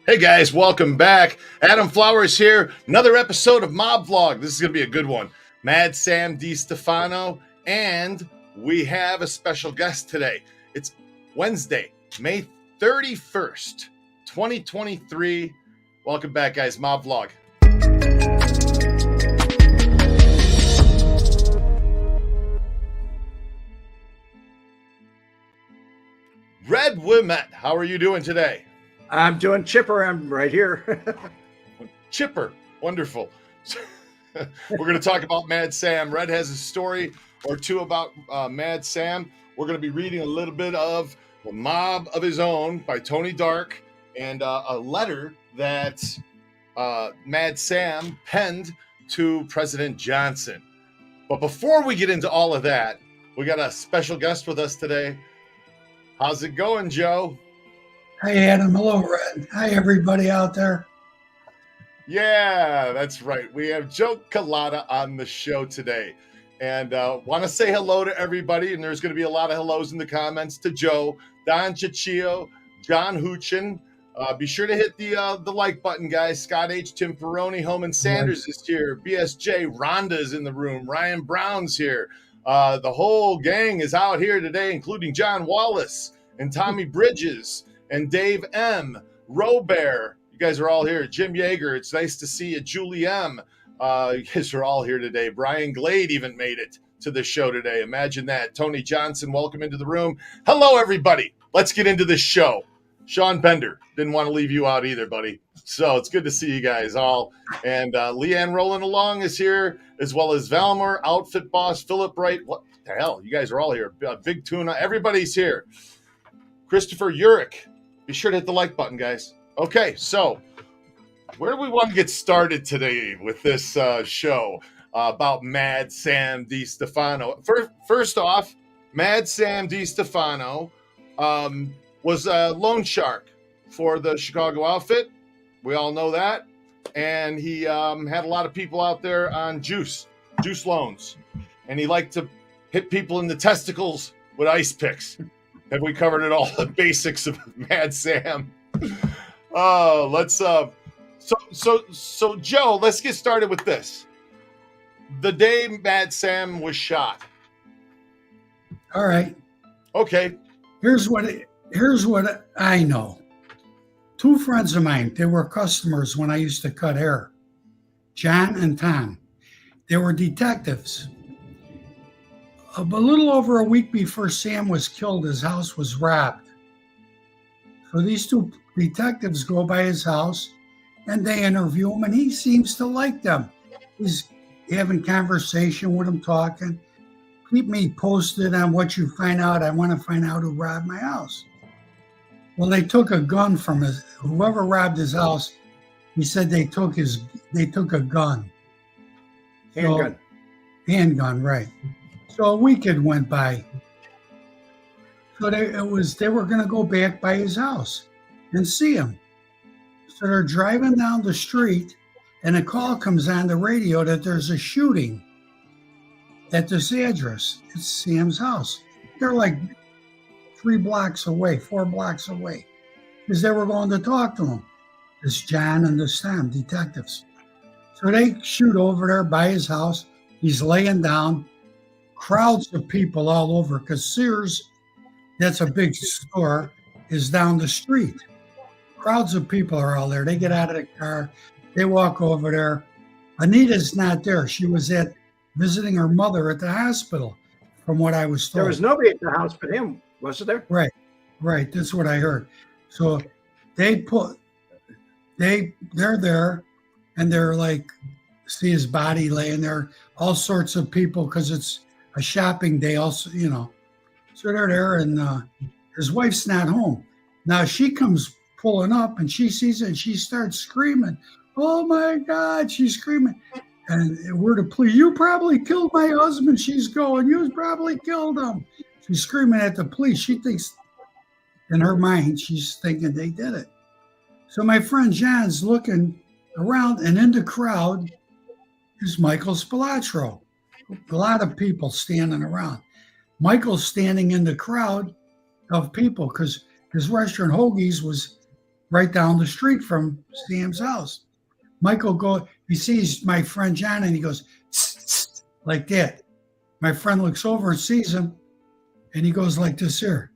Hey guys, welcome back. Adam Flowers here. Another episode of Mob Vlog. This is going to be a good one. Mad Sam DeStefano, and we have a special guest today. It's Wednesday, May 31st, 2023. Welcome back, guys. Mob Vlog. Red Wemette, how are you doing today? I'm doing chipper. I'm right here. Chipper. Wonderful. We're going to talk about Mad Sam. Red has a story or two about Mad Sam. We're going to be reading a little bit of The Mob of His Own by Tony Dark and a letter that Mad Sam penned to President Johnson. But before we get into all of that, we got a special guest with us today. How's it going, Joe? Hi, Adam. Hello, Red. Hi, everybody out there. Yeah, that's right. We have Joe Cullotta on the show today. And want to say hello to everybody. And there's going to be a lot of hellos in the comments to Joe, Don Ciccio, John Hoochin. Be sure to hit the like button, guys. Scott H., Tim Perrone, Homan Sanders is here. BSJ, Rhonda's in the room. Ryan Brown's here. The whole gang is out here today, including John Wallace and Tommy Bridges. And Dave M., Robert, you guys are all here. Jim Yeager, it's nice to see you. Julie M., you guys are all here today. Brian Glade even made it to the show today. Imagine that. Tony Johnson, welcome into the room. Hello, everybody. Let's get into this show. Sean Bender, didn't want to leave you out either, buddy. So it's good to see you guys all. And Leanne Rolling Along is here, as well as Valmore, Outfit Boss, Philip Wright. What the hell? You guys are all here. Big Tuna, everybody's here. Christopher Urich. Be sure to hit the like button, guys. Okay, so where do we want to get started today with this show about Mad Sam DeStefano? First off, Mad Sam DeStefano was a loan shark for the Chicago outfit. We all know that. And he had a lot of people out there on juice loans. And he liked to hit people in the testicles with ice picks. Have we covered it all? The basics of Mad Sam. Let's so Joe, let's get started with this. The day Mad Sam was shot. All right. Okay. Here's what I know. Two friends of mine, they were customers when I used to cut hair. John and Tom. They were detectives. A little over a week before Sam was killed, his house was robbed. So these two detectives go by his house and they interview him, and he seems to like them. He's having conversation with them, talking. Keep me posted on what you find out. I want to find out who robbed my house. Well, they took a gun from whoever robbed his house. He said they took a gun. Handgun. Handgun, right. So a weekend went by. So they were going to go back by his house and see him. So they're driving down the street, and a call comes on the radio that there's a shooting at this address. It's Sam's house. They're like 4 blocks away, because they were going to talk to him. This John and this Sam, detectives. So they shoot over there by his house. He's laying down. Crowds of people all over, because Sears, that's a big store, is down the street. Crowds of people are all there. They get out of the car. They walk over there. Anita's not there. She was visiting her mother at the hospital, from what I was told. There was nobody at the house but him, wasn't there? Right. That's what I heard. So they're there, and they're like, see his body laying there. All sorts of people, because it's a shopping day also, So they're there, and his wife's not home. Now she comes pulling up, and she sees it, and she starts screaming. Oh my God, she's screaming. And we're the police. You probably killed my husband. She's going, you probably killed him. She's screaming at the police. She thinks, in her mind, she's thinking they did it. So my friend John's looking around, and in the crowd is Michael Spilatro. A lot of people standing around. Michael's standing in the crowd of people because his restaurant, Hoagie's, was right down the street from Sam's house. Michael he sees my friend John and he goes, tss, tss, like that. My friend looks over and sees him and he goes like this here.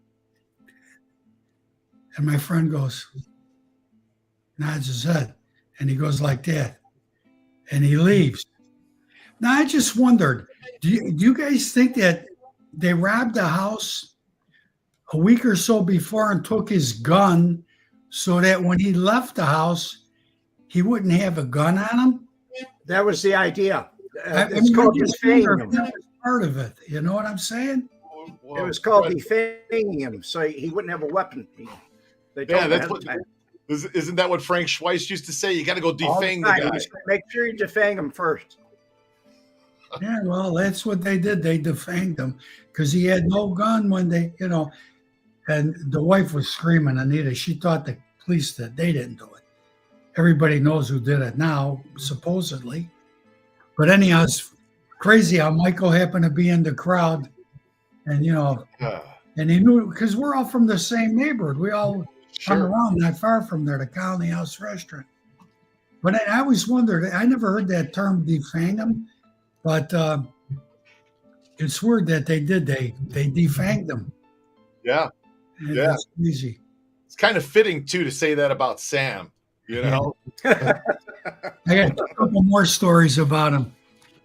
And my friend goes, nods his head and he goes like that. And he leaves. Now, I just wondered, do you guys think that they robbed the house a week or so before and took his gun so that when he left the house, he wouldn't have a gun on him? That was the idea. It's called I defaming wonder him. if that was part of it. You know what I'm saying? It was called defaming him, so he wouldn't have a weapon. They told him that's ahead of what. time. Isn't that what Frank Schweiss used to say? You got to go All the defang the time. guy. He said, make sure you defang him first. Yeah, well, that's what they did. They defanged him because he had no gun when they, and the wife was screaming, Anita. She thought the police did. They didn't do it. Everybody knows who did it now, supposedly. But anyhow, it's crazy how Michael happened to be in the crowd. And, and he knew, because we're all from the same neighborhood. We all come around not far from there, the Colony House restaurant. But I always wondered, I never heard that term defang him, but it's weird that they did. They defanged him. Yeah. And Yeah. That's easy. It's kind of fitting, too, to say that about Sam, I got a couple more stories about him.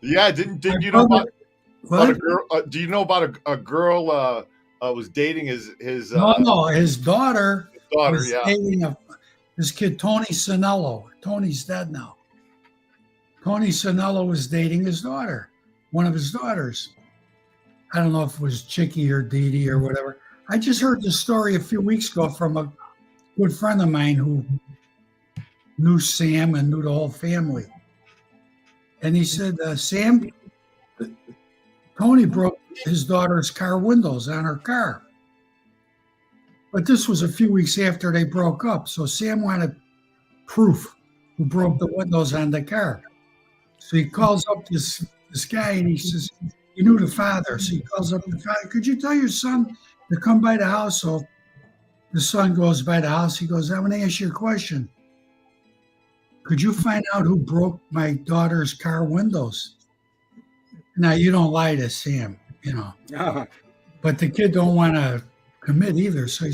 Yeah, didn't you know about a What? girl? Do you know about a girl was dating his No, his daughter daughter? was Yeah, dating this kid, Tony Sinello. Tony's dead now. Tony Sinello was dating his daughter, one of his daughters. I don't know if it was Chicky or Dee Dee or whatever. I just heard this story a few weeks ago from a good friend of mine who knew Sam and knew the whole family. And he said, Tony broke his daughter's car windows on her car. But this was a few weeks after they broke up. So Sam wanted proof who broke the windows on the car. So he calls up this guy and he says, he knew the father. So he calls up the father, could you tell your son to come by the house? So the son goes by the house. He goes, I'm going to ask you a question. Could you find out who broke my daughter's car windows? Now, you don't lie to Sam, but the kid don't want to commit either. So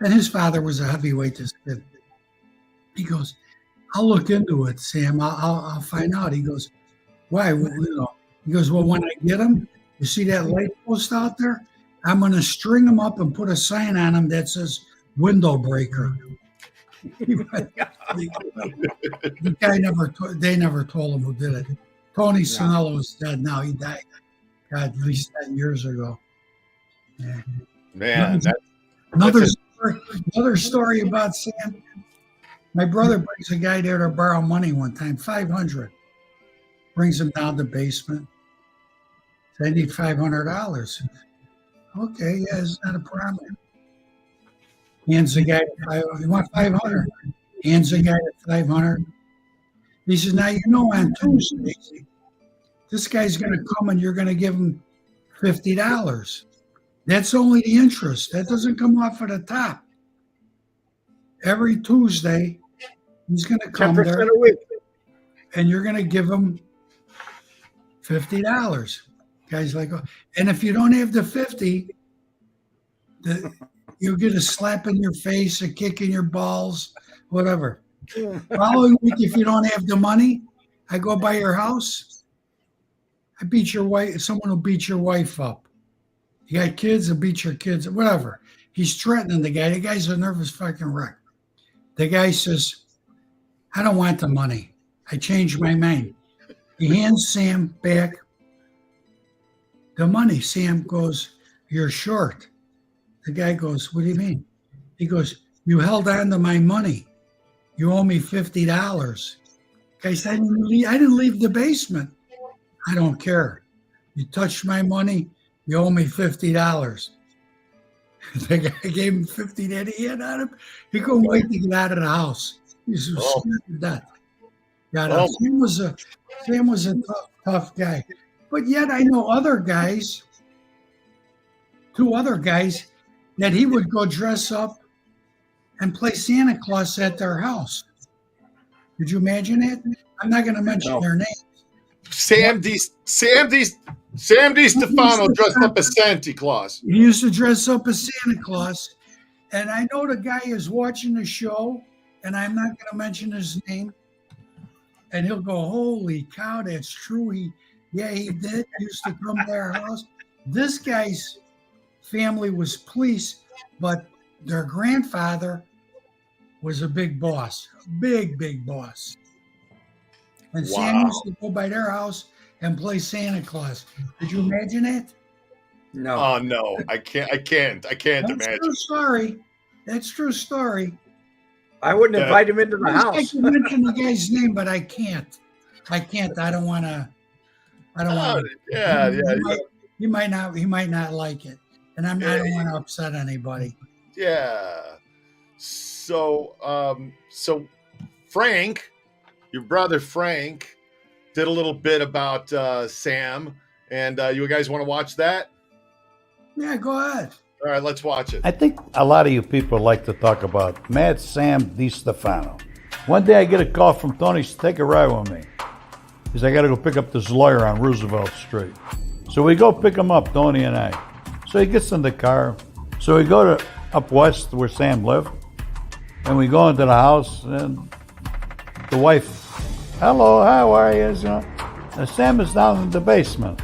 and his father was a heavyweight, this kid. He goes, I'll look into it, Sam. I'll find out. He goes, why? He goes, well, when I get him, you see that light post out there? I'm going to string him up and put a sign on him that says window breaker. The guy they never told him who did it. Tony Sinello is dead now. He died, God, at least 10 years ago. Yeah. man. Another story about Sam. My brother brings a guy there to borrow money one time, $500. Brings him down the basement. So I need $500. Okay, yeah, it's not a problem. Hands the guy, you want 500? Hands the guy 500. He says, now on Tuesday, this guy's going to come and you're going to give him $50. That's only the interest. That doesn't come off at the top. Every Tuesday, he's going to come 10% there a week. and you're going to give him $50. Guy's like, oh. And if you don't have the 50, you'll get a slap in your face, a kick in your balls, whatever. Following week, if you don't have the money, I go by your house. I beat your wife. Someone will beat your wife up. You got kids, I'll beat your kids, whatever. He's threatening the guy. The guy's a nervous fucking wreck. The guy says, I don't want the money. I changed my mind. He hands Sam back the money. Sam goes, you're short. The guy goes, what do you mean? He goes, you held on to my money. You owe me $50. Guy said, I didn't leave the basement. I don't care. You touched my money, you owe me $50. The guy gave him $50 that he had on him. He couldn't wait to get out of the house. He was scared to death. Got out. Sam was a tough guy. But yet I know two other guys, that he would go dress up and play Santa Claus at their house. Could you imagine it? I'm not going to mention their names. Sam DeStefano dressed up as Santa Claus. He used to dress up as Santa Claus. And I know the guy is watching the show, and I'm not going to mention his name. And he'll go, holy cow, that's true. He did. He used to come to our house. This guy's family was police, but their grandfather was a big boss, big boss. And Sam used to go by their house and play Santa Claus. Could you imagine it? No. Oh no, I can't imagine. True story. That's true story. I wouldn't invite him into the I house. can mention the guy's name, but I can't. I don't want to. Yeah. He might not like it, and I don't want to upset anybody. Yeah. So Frank, your brother Frank, did a little bit about Sam, and you guys want to watch that? Yeah, go ahead. All right, let's watch it. I think a lot of you people like to talk about Mad Sam DeStefano. One day I get a call from Tony, take a ride with me. He says, I got to go pick up this lawyer on Roosevelt Street. So we go pick him up, Tony and I. So he gets in the car. So we go to up west where Sam lived. And we go into the house, and the wife, hello, how are you? And Sam is down in the basement.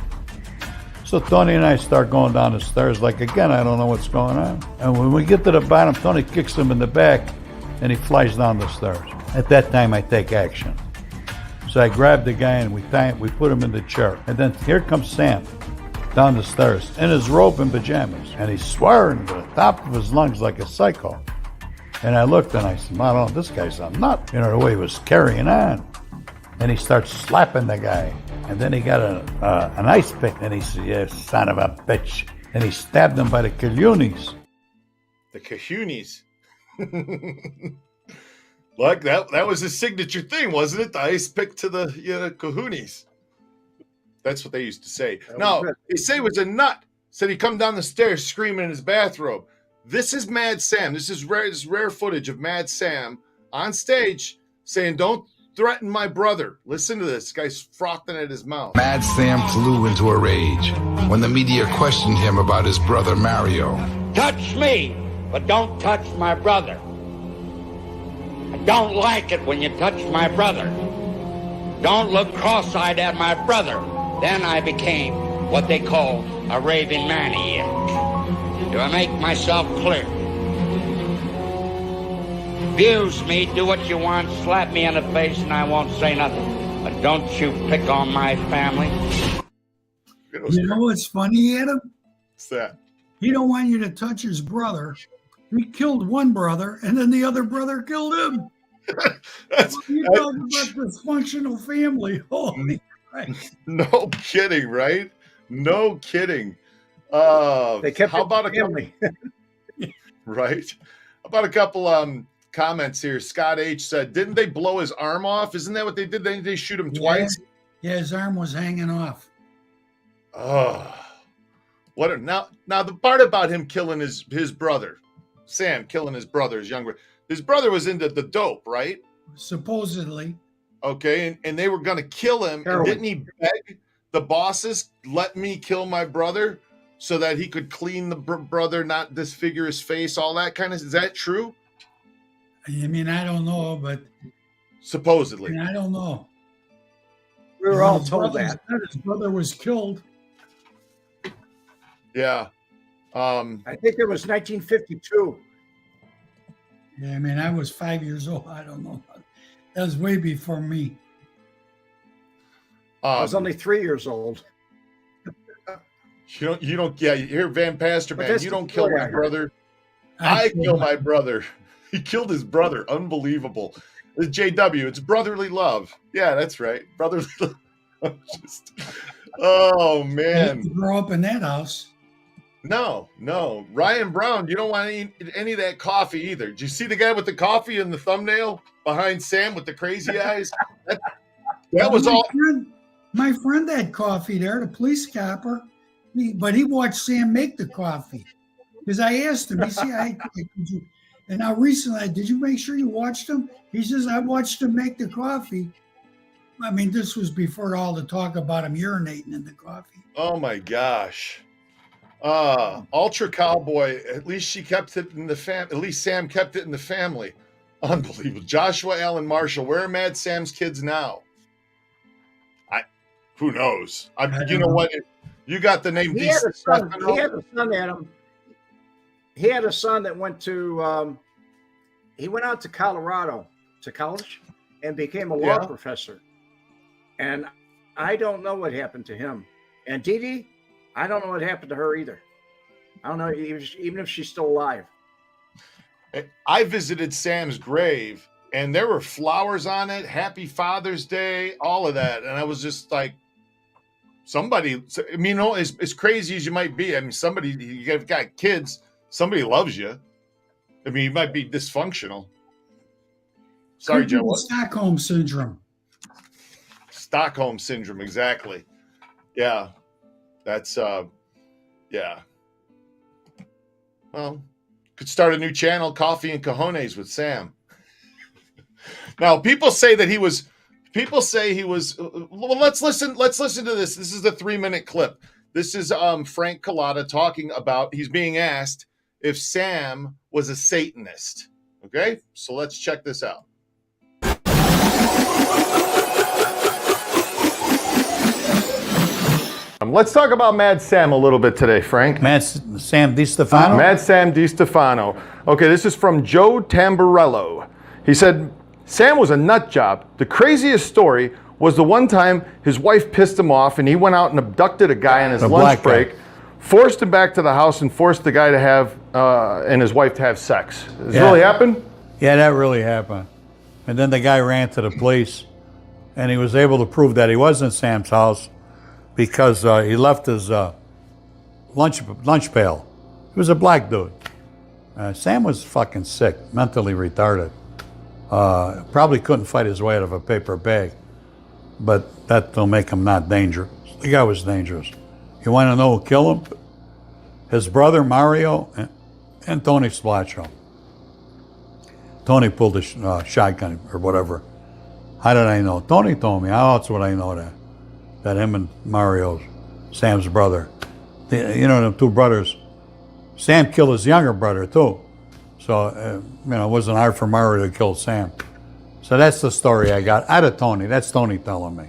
So Tony and I start going down the stairs like, again, I don't know what's going on. And when we get to the bottom, Tony kicks him in the back, and he flies down the stairs. At that time, I take action. So I grab the guy, and we put him in the chair. And then here comes Sam down the stairs in his robe and pajamas. And he's swearing to the top of his lungs like a psycho. And I looked, and I said, no, this guy's a nut. You know, the way he was carrying on. And he starts slapping the guy. And then he got an ice pick, and he said, "You son of a bitch." And he stabbed him by the cajunis. The cajunis. Look, that was his signature thing, wasn't it? The ice pick to the cajunis. That's what they used to say. No, they say he was a nut. Said he come down the stairs screaming in his bathrobe. This is Mad Sam. This is rare footage of Mad Sam on stage saying, "Don't threaten my brother." Listen to this. Guy's frothing at his mouth. Mad Sam flew into a rage when the media questioned him about his brother Mario. Touch me, but don't touch my brother. I don't like it when you touch my brother. Don't look cross-eyed at my brother. Then I became what they call a raving maniac. Do I make myself clear? Abuse me, do what you want, slap me in the face, and I won't say nothing. But don't you pick on my family. You know what's funny, Adam? What's that? He don't want you to touch his brother. He killed one brother, and then the other brother killed him. You talk about dysfunctional family. Holy Christ. No kidding, right? No kidding. They kept how about a family. Right? How about a couple comments here? Scott H said, "Didn't they blow his arm off? Isn't that what they did? Didn't they shoot him twice?" Yeah, his arm was hanging off. Oh, what? Now the part about him killing his brother, Sam killing his brother, his brother was into the dope, right? Supposedly. Okay, and they were going to kill him. And didn't he beg the bosses, "Let me kill my brother," so that he could clean the brother, not disfigure his face, all that kind of? Is that true? I mean, I don't know, but Supposedly. I don't know. We were all told that. His brother was killed. Yeah. I think it was 1952. Yeah, I mean, I was 5 years old. I don't know. That was way before me. I was only 3 years old. You don't. Yeah, you're Van Pastor, man. You don't kill my brother. I kill my brother. He killed his brother. Unbelievable. It's JW. It's brotherly love. Yeah, that's right. Brotherly love. Oh man. You grow up in that house. No. Ryan Brown, you don't want any of that coffee either. Did you see the guy with the coffee in the thumbnail behind Sam with the crazy eyes? That was all. My friend had coffee there, the police copper, but he watched Sam make the coffee. Because I asked him, he said, And now recently, did you make sure you watched him? He says, I watched him make the coffee. I mean, this was before all the talk about him urinating in the coffee. Oh my gosh. Ultra Cowboy, at least she kept it in the at least Sam kept it in the family. Unbelievable. Joshua Allen Marshall, where are Mad Sam's kids now? Who knows? You know what? You got the name. He had a son. He had a son, Adam. He had a son that went to. He went out to Colorado to college and became a law professor. And I don't know what happened to him. And Dee Dee, I don't know what happened to her either. I don't know even if she's still alive. I visited Sam's grave, and there were flowers on it. Happy Father's Day, all of that, and I was just like, somebody. I mean, as crazy as you might be, I mean, somebody, you've got kids. Somebody loves you. I mean, you might be dysfunctional. Sorry, Joe. Stockholm syndrome. Stockholm syndrome, exactly. Yeah, that's yeah. Well, could start a new channel, Coffee and Cojones with Sam. Now, people say he was. Well, let's listen to this. This is a 3-minute clip. This is Frank Cullotta talking about. He's being asked if Sam was a Satanist. Okay, so let's check this out. Let's talk about Mad Sam a little bit today, Frank. Mad Sam DeStefano? Mad Sam DeStefano. Okay, this is from Joe Tamburello. He said, Sam was a nut job. The craziest story was the one time his wife pissed him off and he went out and abducted a guy on his lunch break, forced him back to the house and forced the guy to have, and his wife to have sex. Does this really happen? Yeah, that really happened. And then the guy ran to the police and he was able to prove that he was in Sam's house because he left his lunch pail. He was a black dude. Sam was fucking sick, mentally retarded. Probably couldn't fight his way out of a paper bag, but that don't make him not dangerous. The guy was dangerous. You want to know who killed him? His brother Mario and Tony Splaccio. Tony pulled the shotgun or whatever. How did I know? Tony told me. How else would I know that? That him and Mario, Sam's brother. You know, them two brothers. Sam killed his younger brother too. So, it wasn't hard for Mario to kill Sam. So that's the story I got out of Tony. That's Tony telling me.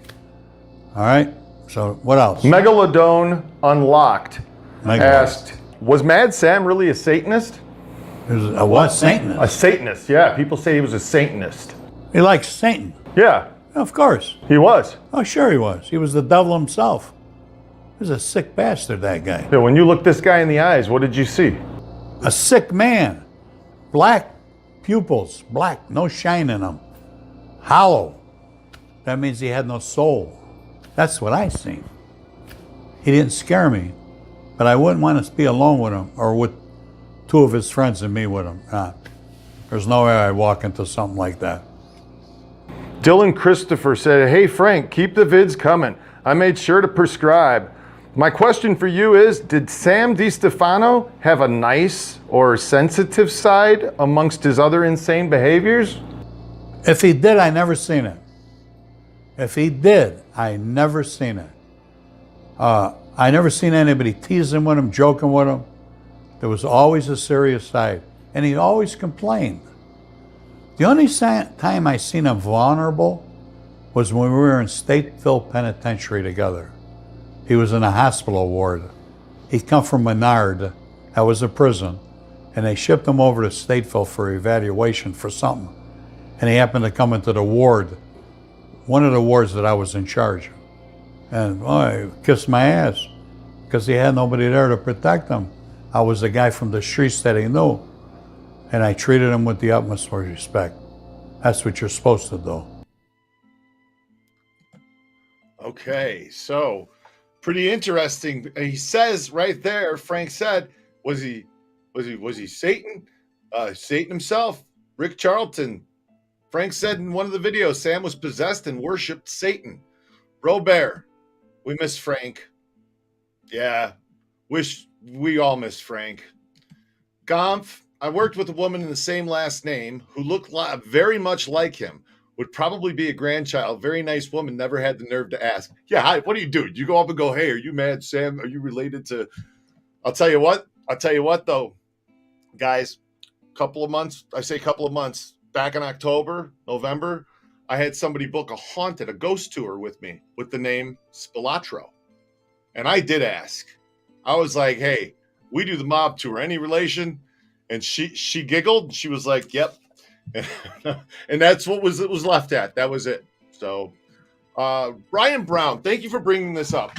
All right? So what else? Megalodon Unlocked asked, was Mad Sam really a Satanist? He was a what? Satanist? A Satanist, yeah. People say he was a Satanist. He likes Satan. Yeah. Of course. He was. Oh, sure he was. He was the devil himself. He was a sick bastard, that guy. Yeah, when you looked this guy in the eyes, what did you see? A sick man. Black pupils. Black. No shine in them. Hollow. That means he had no soul. That's what I seen. He didn't scare me, but I wouldn't want to be alone with him or with two of his friends and me with him. There's no way I'd walk into something like that. Dylan Christopher said, hey, Frank, keep the vids coming. I made sure to prescribe. My question for you is, did Sam DeStefano have a nice or sensitive side amongst his other insane behaviors? If he did, I never seen it. If he did, I never seen it. I never seen anybody teasing with him, joking with him. There was always a serious side. And he always complained. The only time I seen him vulnerable was when we were in Stateville Penitentiary together. He was in a hospital ward. He'd come from Menard, that was a prison, and they shipped him over to Stateville for evaluation for something. And he happened to come into the ward, one of the wards that I was in charge of. And I kissed my ass because he had nobody there to protect him. I was the guy from the streets that he knew. And I treated him with the utmost respect. That's what you're supposed to do. Okay, so pretty interesting. He says right there, Frank said, was he Satan? Satan himself, Rick Charlton. Frank said in one of the videos, Sam was possessed and worshipped Satan. Bro Bear, we miss Frank. Yeah, wish we all miss Frank. Gomph, I worked with a woman in the same last name who looked very much like him. Would probably be a grandchild. Very nice woman. Never had the nerve to ask. Yeah, hi, what do you do? You go up and go, hey, are you Mad Sam? Are you related to? I'll tell you what. Though, guys. Couple of months. Back in October, November, I had somebody book a ghost tour with me with the name Spilatro, and I did ask. I was like, hey, we do the mob tour. Any relation? And she giggled. She was like, yep. And that's what it was left at. That was it. So, Brian Brown, thank you for bringing this up.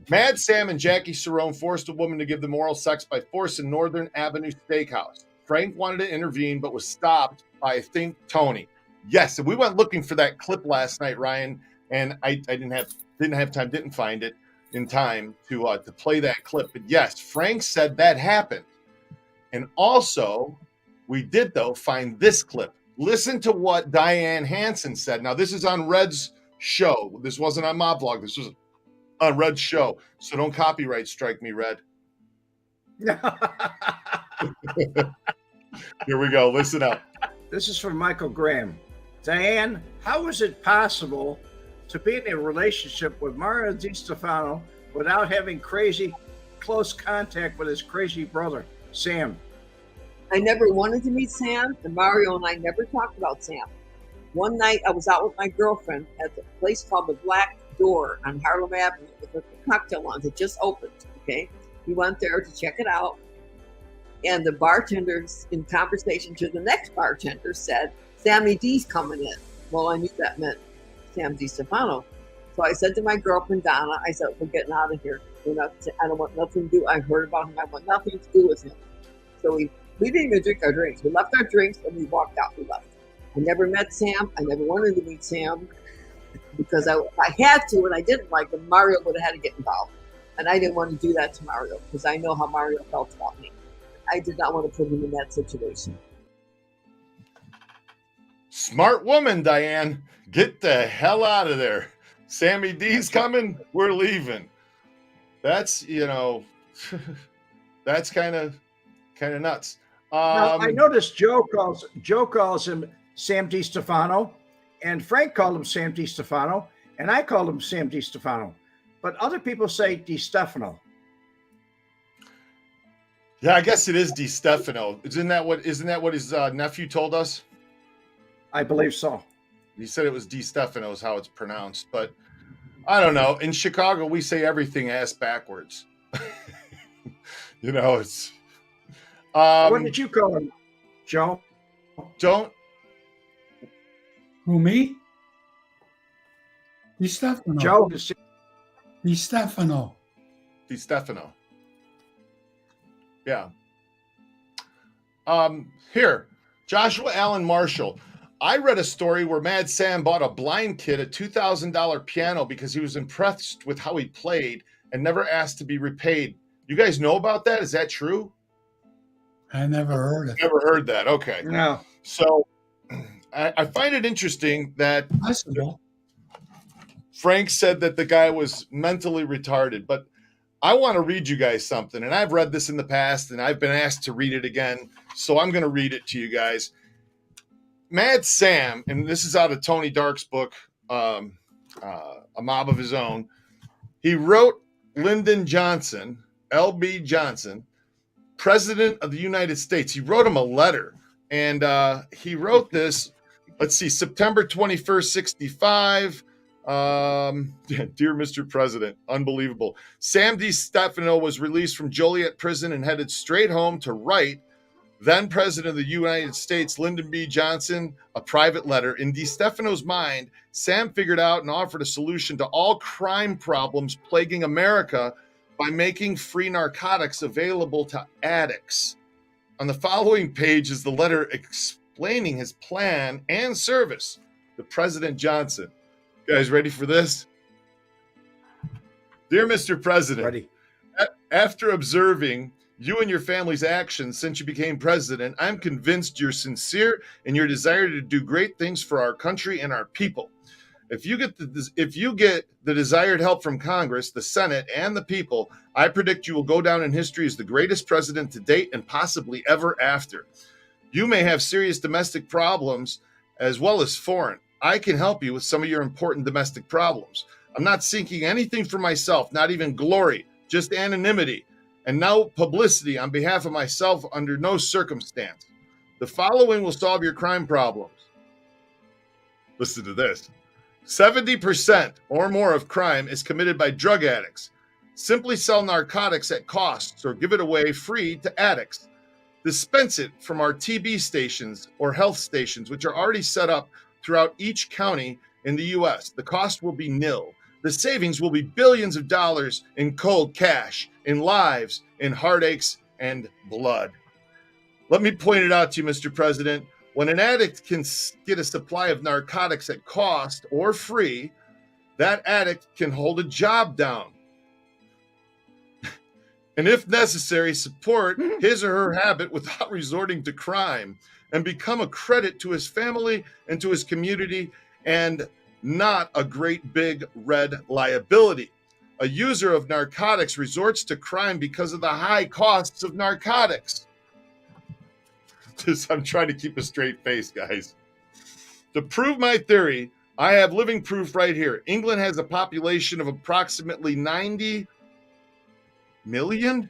Mad Sam and Jackie Cerrone forced a woman to give them oral sex by force in Northern Avenue Steakhouse. Frank wanted to intervene, but was stopped by, I think, Tony. Yes, and we went looking for that clip last night, Ryan, and I didn't find it in time to play that clip. But yes, Frank said that happened. And also, we did, though, find this clip. Listen to what Diane Hansen said. Now, this is on Red's show. This wasn't on my blog. This was on Red's show. So don't copyright strike me, Red. Here we go. Listen up. This is from Michael Graham. Diane, how is it possible to be in a relationship with Mario DeStefano without having crazy close contact with his crazy brother, Sam? I never wanted to meet Sam, and Mario and I never talked about Sam. One night, I was out with my girlfriend at the place called the Black Door on Harlem Avenue with a cocktail lounge. It just opened, okay? We went there to check it out, and the bartenders, in conversation to the next bartender, said, Sammy D's coming in. Well, I knew that meant Sam DeStefano. So I said to my girlfriend, Donna, I said, we're getting out of here. I don't want nothing to do. I heard about him. I want nothing to do with him. So we didn't even drink our drinks. We left our drinks and we walked out. We left. I never met Sam. I never wanted to meet Sam because if I had to and I didn't like him, Mario would have had to get involved. And I didn't want to do that to Mario because I know how Mario felt about me. I did not want to put him in that situation. Smart woman, Diane. Get the hell out of there. Sammy D's coming. We're leaving. That's, that's kind of nuts. Now, I noticed Joe calls him Sam DeStefano, and Frank called him Sam DeStefano, and I called him Sam DeStefano. But other people say DeStefano. Yeah, I guess it is DeStefano. Isn't that what his nephew told us? I believe so. He said it was DeStefano is how it's pronounced, but I don't know. In Chicago, we say everything ass backwards. It's. What did you call him, Joe? Don't. Who, me? DeStefano. Joe. DeStefano. DeStefano. Yeah. Here, Joshua Allen Marshall. I read a story where Mad Sam bought a blind kid a $2,000 piano because he was impressed with how he played and never asked to be repaid. You guys know about that? Is that true? I never heard it. Never heard that. Okay. No. So I find it interesting that Possible. Frank said that the guy was mentally retarded, but I want to read you guys something. And I've read this in the past and I've been asked to read it again. So I'm going to read it to you guys. Mad Sam, and this is out of Tony Dark's book, A Mob of His Own. He wrote Lyndon Johnson, L.B. Johnson, President of the United States. He wrote him a letter, and he wrote this, let's see, September 21st, 65. Dear Mr. President, unbelievable. Sam DeStefano was released from Joliet prison and headed straight home to write then President of the United States, Lyndon B. Johnson, a private letter. In DeStefano's mind, Sam figured out and offered a solution to all crime problems plaguing America by making free narcotics available to addicts. On the following page is the letter explaining his plan and service to President Johnson. You guys ready for this? Dear Mr. President, Ready. After observing you and your family's actions since you became president, I'm convinced you're sincere in your desire to do great things for our country and our people. If you get the desired help from Congress, the Senate, and the people, I predict you will go down in history as the greatest president to date and possibly ever after. You may have serious domestic problems as well as foreign. I can help you with some of your important domestic problems. I'm not seeking anything for myself, not even glory, just anonymity, and now publicity on behalf of myself under no circumstance. The following will solve your crime problems. Listen to this. 70% or more of crime is committed by drug addicts. Simply sell narcotics at costs or give it away free to addicts. Dispense it from our TB stations or health stations, which are already set up throughout each county in the U.S. The cost will be nil. The savings will be billions of dollars in cold cash, in lives, in heartaches, and blood. Let me point it out to you, Mr. President. When an addict can get a supply of narcotics at cost or free, that addict can hold a job down. And if necessary, support his or her habit without resorting to crime and become a credit to his family and to his community and not a great big red liability. A user of narcotics resorts to crime because of the high costs of narcotics. I'm trying to keep a straight face, guys. To prove my theory, I have living proof right here. England has a population of approximately 90 million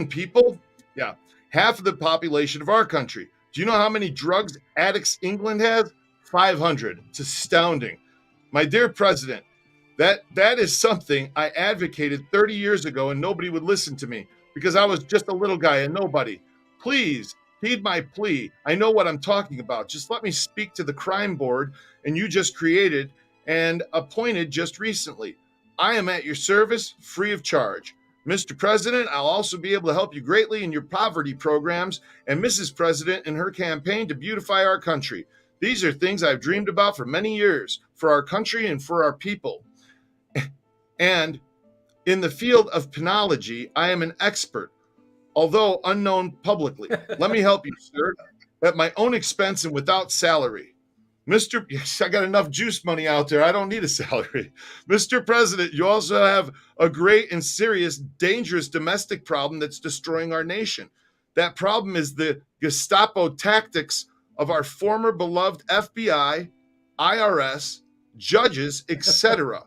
people. Yeah, half of the population of our country. Do you know how many drugs addicts England has? 500. It's astounding. My dear President, that is something I advocated 30 years ago and nobody would listen to me because I was just a little guy and nobody. Please heed my plea. I know what I'm talking about. Just let me speak to the crime board and you just created and appointed just recently. I am at your service free of charge. Mr. President, I'll also be able to help you greatly in your poverty programs and Mrs. President in her campaign to beautify our country. These are things I've dreamed about for many years for our country and for our people. And in the field of penology, I am an expert, although unknown publicly. Let me help you, sir, at my own expense and without salary. Yes, I got enough juice money out there. I don't need a salary. Mr. President, you also have a great and serious, dangerous domestic problem that's destroying our nation. That problem is the Gestapo tactics of our former beloved FBI, IRS, judges, etc.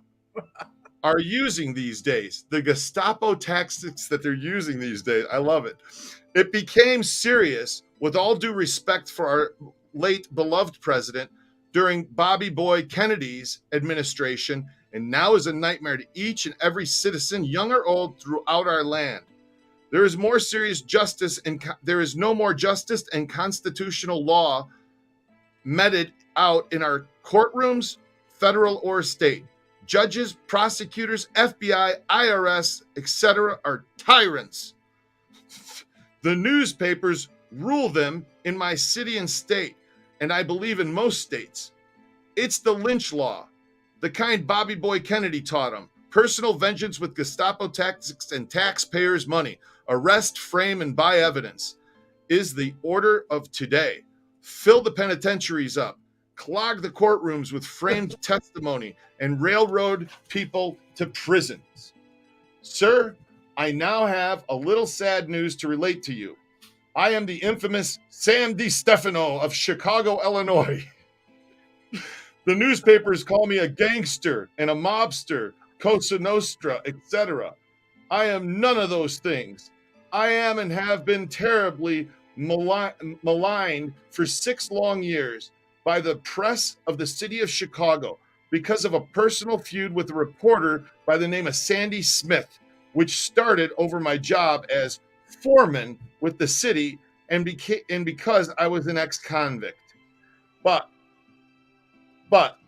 are using these days. The Gestapo tactics that they're using these days. I love it. It became serious, with all due respect for our late beloved president, during Bobby Boy Kennedy's administration, and now is a nightmare to each and every citizen, young or old, throughout our land. There is more serious justice, and there is no more justice and constitutional law meted out in our courtrooms, federal or state. Judges, prosecutors, FBI, IRS, etc. are tyrants. The newspapers rule them in my city and state, and I believe in most states. It's the lynch law, the kind Bobby Boy Kennedy taught them. Personal vengeance with Gestapo tactics and taxpayers' money. Arrest, frame, and buy evidence is the order of today. Fill the penitentiaries up. Clog the courtrooms with framed testimony and railroad people to prisons. Sir, I now have a little sad news to relate to you. I am the infamous Sam DeStefano of Chicago, Illinois. The newspapers call me a gangster and a mobster, Cosa Nostra, etc. I am none of those things. I am and have been terribly maligned for 6 long years by the press of the city of Chicago because of a personal feud with a reporter by the name of Sandy Smith, which started over my job as foreman with the city and because I was an ex-convict. But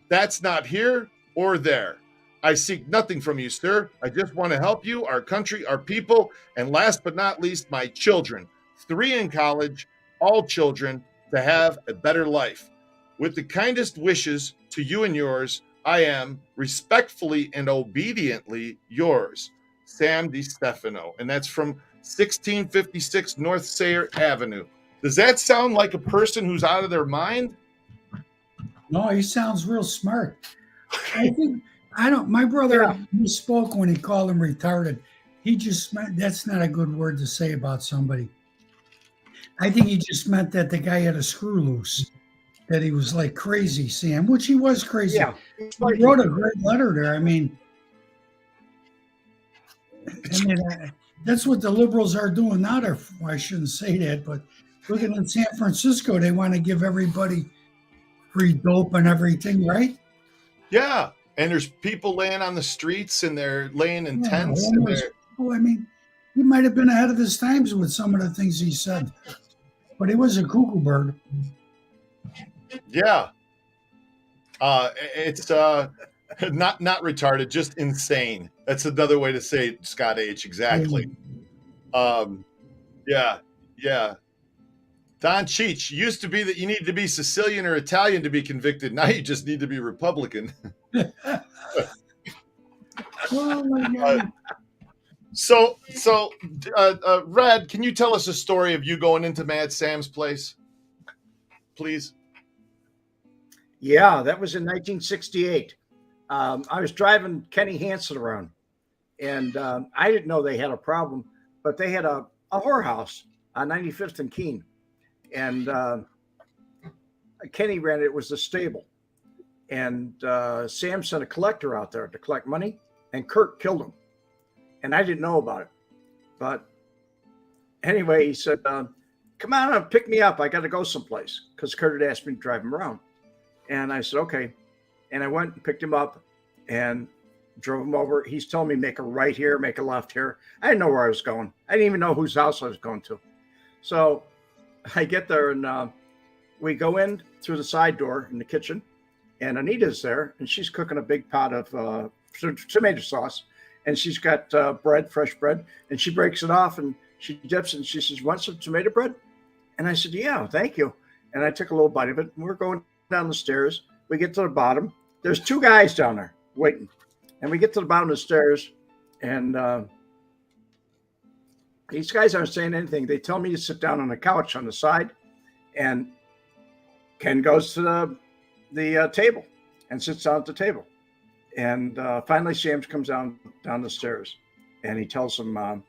that's not here or there. I seek nothing from you, sir. I just want to help you, our country, our people, and last but not least, my children. 3 in college, all children, to have a better life. With the kindest wishes to you and yours, I am respectfully and obediently yours, Sam DeStefano. And that's from 1656 North Sayre Avenue. Does that sound like a person who's out of their mind? No, he sounds real smart. I think my brother misspoke when he called him retarded. He just meant that's not a good word to say about somebody. I think he just meant that the guy had a screw loose, that he was like crazy, Sam, which he was crazy. Yeah. He wrote a great letter there. I mean, that's what the liberals are doing now. I shouldn't say that, but looking at San Francisco, they want to give everybody free dope and everything, right? Yeah. And there's people laying on the streets and they're laying in tents. I mean, he might have been ahead of his times with some of the things he said, but he was a cuckoo bird. Yeah. It's not retarded, just insane. That's another way to say it, Scott H. Exactly. Yeah. Don Cheech, used to be that you needed to be Sicilian or Italian to be convicted. Now you just need to be Republican. Oh my God. So, Red, can you tell us a story of you going into Mad Sam's place, please? Yeah, that was in 1968. I was driving Kenny Hansen around, and I didn't know they had a problem, but they had a whorehouse on 95th and Keene, and Kenny ran it. It was the stable, and Sam sent a collector out there to collect money, and Kurt killed him, and I didn't know about it. But anyway, he said, "Come on up, pick me up. I got to go someplace," because Kurt had asked me to drive him around. And I said, okay. And I went and picked him up and drove him over. He's telling me, make a right here, make a left here. I didn't know where I was going. I didn't even know whose house I was going to. So I get there and we go in through the side door in the kitchen. And Anita's there and she's cooking a big pot of tomato sauce. And she's got bread, fresh bread. And she breaks it off and she dips it and she says, "Want some tomato bread?" And I said, "Yeah, thank you." And I took a little bite of it. And we're going down the stairs. We get to the bottom. There's two guys down there waiting. And we get to the bottom of the stairs. And these guys aren't saying anything. They tell me to sit down on the couch on the side. And Ken goes to the table and sits down at the table. And finally, Sam comes down the stairs. And he tells him,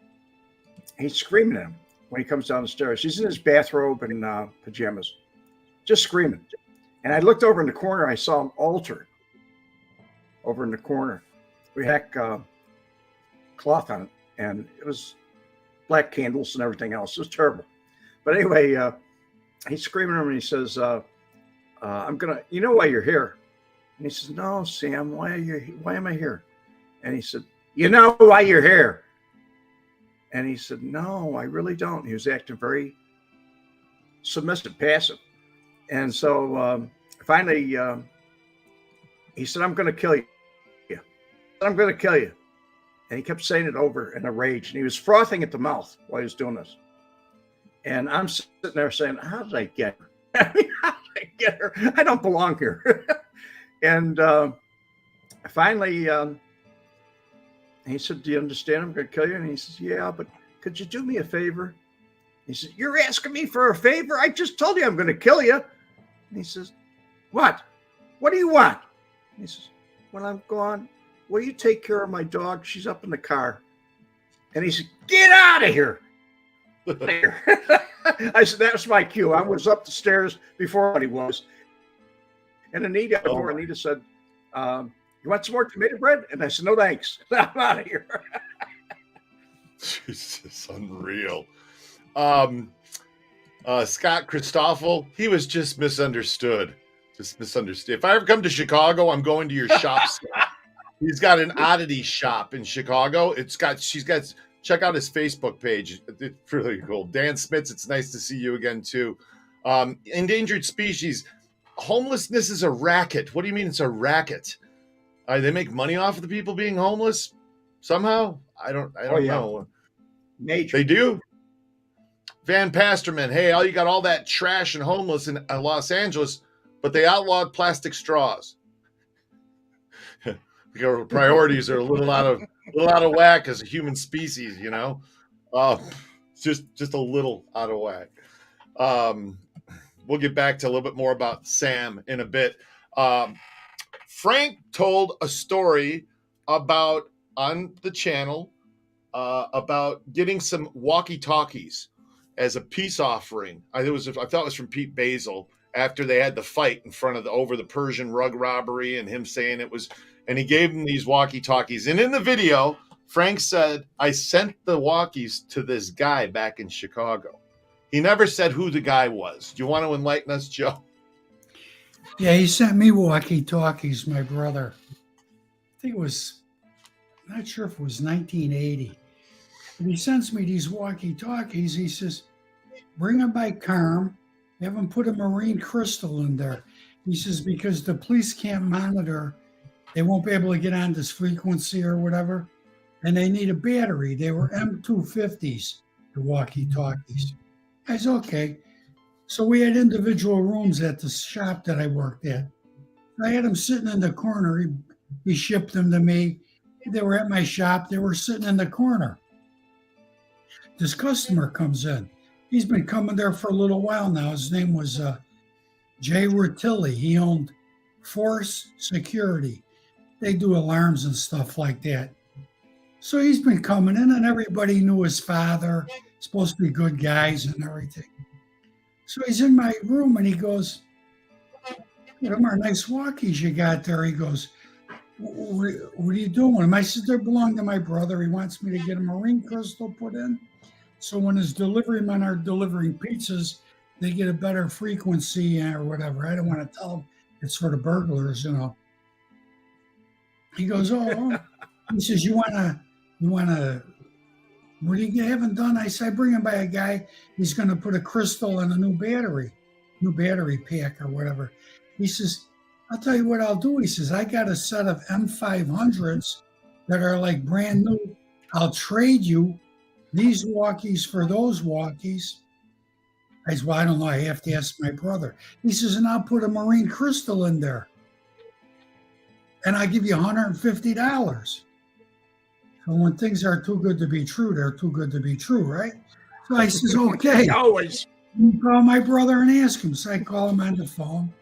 he's screaming at him when he comes down the stairs. He's in his bathrobe and pajamas, just screaming. And I looked over in the corner. I saw an altar over in the corner. We had cloth on it, and it was black candles and everything else. It was terrible. But anyway, he's screaming at him, and he says, you know why you're here? And he says, "No, Sam, why am I here?" And he said, "You know why you're here?" And he said, "No, I really don't." He was acting very submissive, passive. And so finally, he said, "I'm going to kill you. I'm going to kill you." And he kept saying it over in a rage. And he was frothing at the mouth while he was doing this. And I'm sitting there saying, "How did I get her? How did I get her? I don't belong here." And finally, he said, "Do you understand? I'm going to kill you." And he says, "Yeah, but could you do me a favor?" He said, "You're asking me for a favor? I just told you I'm going to kill you." And he says, "What? What do you want?" And he says, "When I'm gone, will you take care of my dog? She's up in the car." And he said, "Get out of here." I said, "That was my cue. I was up the stairs before he was." And Anita said, "You want some more tomato bread?" And I said, "No, thanks. I'm out of here." Jesus, unreal. Scott Christoffel, he was just misunderstood. If I ever come to Chicago, I'm going to your shop, Scott. He's got an oddity shop in Chicago. Check out his Facebook page. It's really cool. Dan Smits, it's nice to see you again too. Endangered species. Homelessness is a racket. What do you mean it's a racket? They make money off of the people being homeless somehow? I don't know. Major. They do? Van Pasterman, hey, you got all that trash and homeless in Los Angeles, but they outlawed plastic straws. Your priorities are a little out of whack as a human species, you know. Just a little out of whack. We'll get back to a little bit more about Sam in a bit. Frank told a story about on the channel about getting some walkie-talkies as a peace offering. I thought it was from Pete Basil after they had the fight in front of over the Persian rug robbery, and him saying it was, and he gave him these walkie-talkies. And in the video, Frank said, "I sent the walkies to this guy back in Chicago." He never said who the guy was. Do you want to enlighten us, Joe? Yeah, he sent me walkie-talkies, my brother. I think it was, not sure if it was 1980. But he sends me these walkie-talkies. He says, bring them by Carm, have them put a marine crystal in there. He says, because the police can't monitor, they won't be able to get on this frequency or whatever, and they need a battery. They were M250s, the walkie-talkies. I said, okay. So we had individual rooms at the shop that I worked at. I had them sitting in the corner. He shipped them to me. They were at my shop. They were sitting in the corner. This customer comes in. He's been coming there for a little while now. His name was Jay Rutilli. He owned Force Security. They do alarms and stuff like that. So he's been coming in, and everybody knew his father. Supposed to be good guys and everything. So he's in my room, and he goes, "Them are nice walkies you got there." He goes, what are you doing? I said, they belong to my brother. He wants me to get a marine crystal put in. So when his delivery men are delivering pizzas, they get a better frequency or whatever. I don't want to tell them it's for the burglars, you know. He goes, oh. He says, you want to, what do you haven't done? I said, I bring him by a guy. He's going to put a crystal in a new battery pack or whatever. He says, I'll tell you what I'll do. He says, I got a set of M500s that are like brand new. I'll trade you these walkies for those walkies. I said, well, I don't know. I have to ask my brother. He says, and I'll put a marine crystal in there. And I'll give you $150. So when things are too good to be true, they're too good to be true, right? So I says, okay. Always. You call my brother and ask him. So I call him on the phone.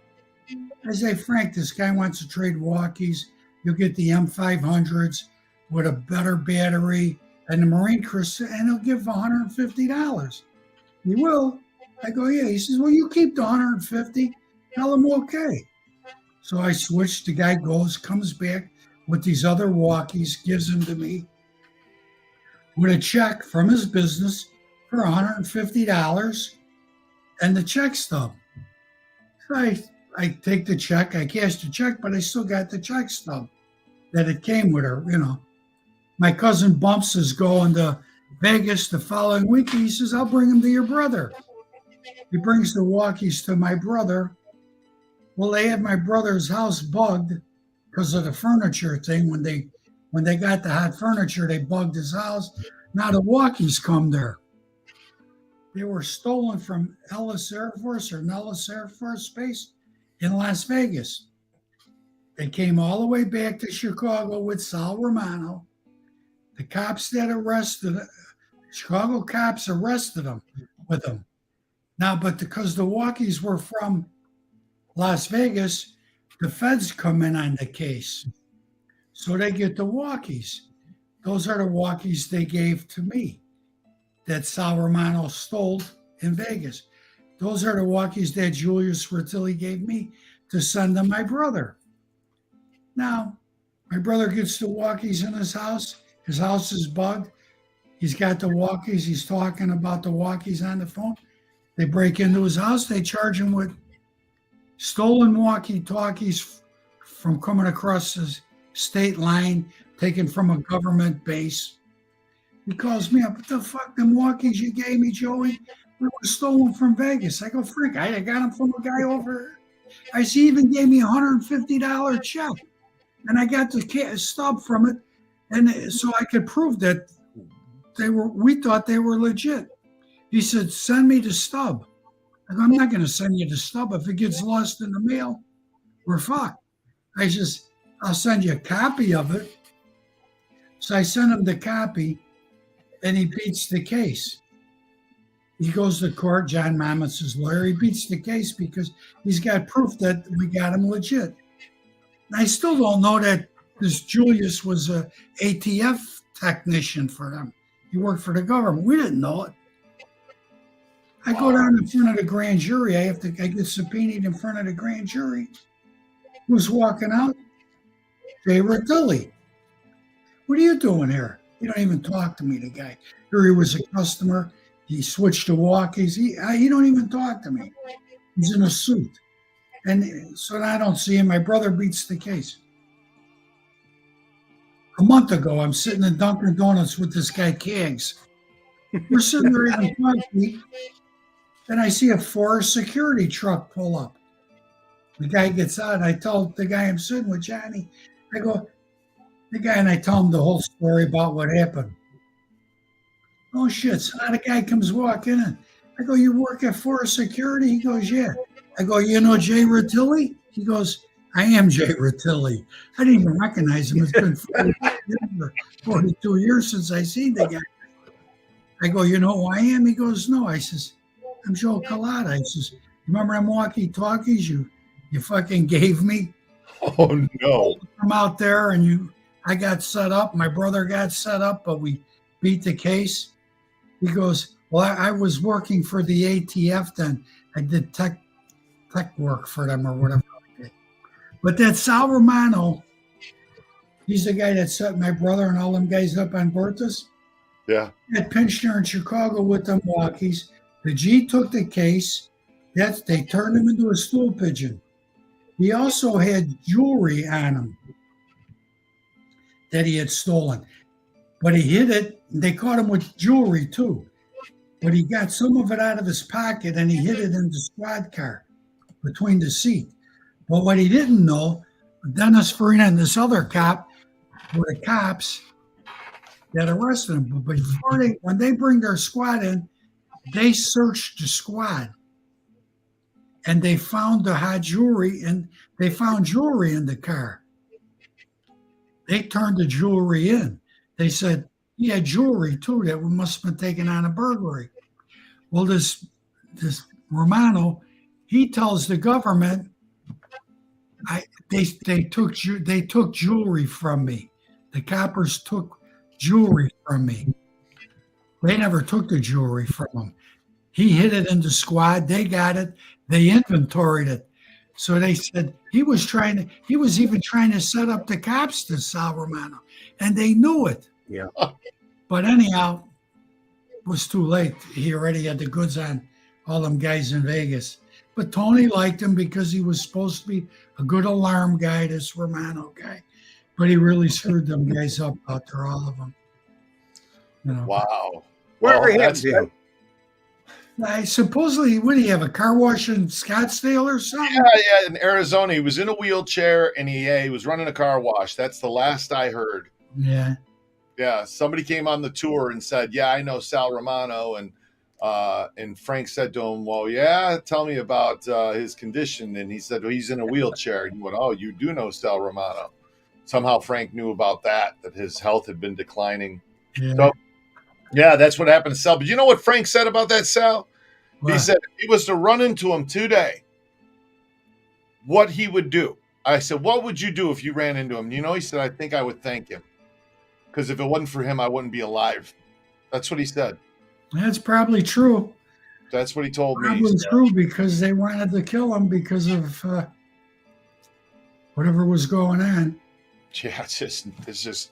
I say, Frank, this guy wants to trade walkies. You'll get the M500s with a better battery and the marine crystal, and he'll give $150. He will. I go, yeah. He says, well, you keep the $150. Tell him okay. So I switch. The guy goes, comes back with these other walkies, gives them to me with a check from his business for $150 and the check stub. So I take the check, I cashed the check, but I still got the check stub that it came with her, you know. My cousin Bumps is going to Vegas the following week. He says, I'll bring him to your brother. He brings the walkies to my brother. Well, they had my brother's house bugged because of the furniture thing. When they got the hot furniture, they bugged his house. Now the walkies come there. They were stolen from Ellis Air Force or Nellis Air Force Base in Las Vegas. They came all the way back to Chicago with Sal Romano. The cops that arrested, Chicago cops arrested them with them. Now, but because the walkies were from Las Vegas, the feds come in on the case. So they get the walkies. Those are the walkies they gave to me that Sal Romano stole in Vegas. Those are the walkies that Julius Rutilli gave me to send to my brother. Now, my brother gets the walkies in his house. His house is bugged. He's got the walkies. He's talking about the walkies on the phone. They break into his house. They charge him with stolen walkie-talkies from coming across the state line, taken from a government base. He calls me up. What the fuck, them walkies you gave me, Joey? They were stolen from Vegas. I go, freak, I got them from a guy over. I see, he even gave me a $150 check. And I got the stub from it. And so I could prove that we thought they were legit. He said, send me the stub. I go, I'm not going to send you the stub. If it gets lost in the mail, we're fucked. I says, I'll send you a copy of it. So I sent him the copy, and he beats the case. He goes to court, John Mamet's his lawyer. He beats the case because he's got proof that we got him legit. I still don't know that this Julius was a ATF technician for them. He worked for the government. We didn't know it. I go down in front of the grand jury. I get subpoenaed in front of the grand jury. Who's walking out? Jay Ratilli. What are you doing here? You don't even talk to me, the guy. Here he was a customer. He switched to Walkies. He don't even talk to me. He's in a suit. And so I don't see him. My brother beats the case. A month ago, I'm sitting in Dunkin' Donuts with this guy, Keggs. We're sitting there eating coffee, and I see a forest security truck pull up. The guy gets out, and I tell the guy I'm sitting with, Johnny, I go, the guy, and I tell him the whole story about what happened. Oh, shit. So now the guy comes walking in. I go, you work at Forest Security? He goes, yeah. I go, you know Jay Ratilli? He goes, I am Jay Ratilli. I didn't even recognize him. It's been 42 years since I seen the guy. I go, you know who I am? He goes, no. I says, I'm Joe Cullotta. I says, remember them walkie-talkies you fucking gave me? Oh, no. From out there, and I got set up. My brother got set up, but we beat the case. He goes, well, I was working for the ATF then. I did tech work for them or whatever. But that Sal Romano, he's the guy that set my brother and all them guys up on Bertha's. Yeah. At Pinchner in Chicago with them walkies. The G took the case. They turned him into a stool pigeon. He also had jewelry on him that he had stolen. But he hid it. They caught him with jewelry too. But he got some of it out of his pocket and he hid it in the squad car between the seat. But what he didn't know, Dennis Farina and this other cop were the cops that arrested him. But before when they bring their squad in, they searched the squad. And they found the hot jewelry, and they found jewelry in the car. They turned the jewelry in. They said, he had jewelry too that must have been taken on a burglary. Well, this Romano, he tells the government, they took jewelry from me. The coppers took jewelry from me. They never took the jewelry from him. He hid it in the squad. They got it. They inventoried it. So they said he was even trying to set up the cops to Sal Romano, and they knew it. Yeah. But anyhow, it was too late. He already had the goods on all them guys in Vegas. But Tony liked him because he was supposed to be a good alarm guy, this Romano guy. But he really screwed them guys up out there, all of them. You know. Wow. Whatever happened to him? Supposedly, what do you have, a car wash in Scottsdale or something? Yeah, in Arizona. He was in a wheelchair and he was running a car wash. That's the last I heard. Yeah. Yeah, somebody came on the tour and said, yeah, I know Sal Romano. And Frank said to him, well, yeah, tell me about his condition. And he said, well, he's in a wheelchair. And he went, oh, you do know Sal Romano. Somehow Frank knew about that his health had been declining. Yeah. So, yeah, that's what happened to Sal. But you know what Frank said about that, Sal? What? He said if he was to run into him today, what he would do. I said, what would you do if you ran into him? You know, he said, I think I would thank him. Because if it wasn't for him, I wouldn't be alive. That's what he said. That's probably true. That's what he told me. Probably true, because they wanted to kill him because of whatever was going on. Yeah, it's just.